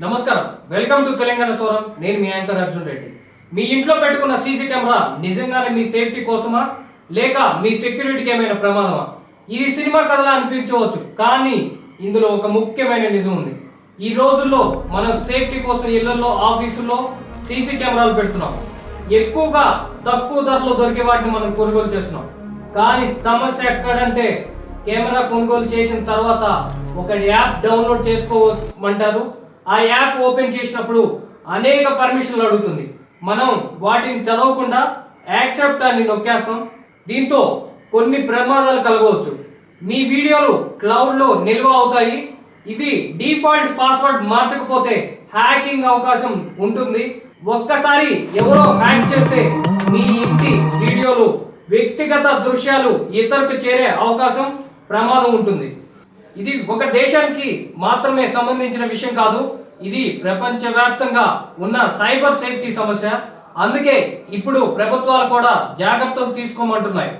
నమస్కారం, welcome to Telangana సోరం. నేను మీ anchor Arjun Reddy. మీ ఇంట్లో పెట్టుకున్న సీసీ కెమెరా నిజంగానే మీ సేఫ్టీ కోసమా లేక మీ సెక్యూరిటీకి ఏమైనా ప్రమాదమా? ఇది సినిమా కథలా అనిపించవచ్చు, కానీ ఇందులో ఒక ముఖ్యమైన నిజం ఉంది. ఈ రోజుల్లో మనం సేఫ్టీ కోసం ఇళ్లలో, ఆఫీసుల్లో సీసీ కెమెరాలు పెడుతున్నాం. ఎక్కువగా తక్కువ ధరలో దొరికే వాటిని మనం కొనుగోలు చేస్తున్నాం. కానీ సమస్య ఎక్కడంటే, కెమెరా కొనుగోలు చేసిన తర్వాత ఒక యాప్ డౌన్లోడ్ చేసుకోమంటారు. ఆ యాప్ ఓపెన్ చేసినప్పుడు అనేక పర్మిషన్లు అడుగుతుంది. మనం వాటిని చదవకుండా యాక్సెప్ట్ అని నొక్కేస్తాం. దీంతో కొన్ని ప్రమాదాలు కలగవచ్చు. మీ వీడియోలు క్లౌడ్లో నిల్వ అవుతాయి. ఇవి డిఫాల్ట్ పాస్వర్డ్ మార్చకపోతే హ్యాకింగ్ అవకాశం ఉంటుంది. ఒక్కసారి ఎవరో హ్యాక్ చేస్తే మీ ఇంటి వీడియోలు, వ్యక్తిగత దృశ్యాలు ఇతరులకు చేరే అవకాశం, ప్రమాదం ఉంటుంది. ఇది ఒక దేశానికి మాత్రమే సంబంధించిన విషయం కాదు. ఇది ప్రపంచవ్యాప్తంగా ఉన్న సైబర్ సేఫ్టీ సమస్య. అందుకే ఇప్పుడు ప్రభుత్వాలు కూడా జాగ్రత్తలు తీసుకోమంటున్నాయి.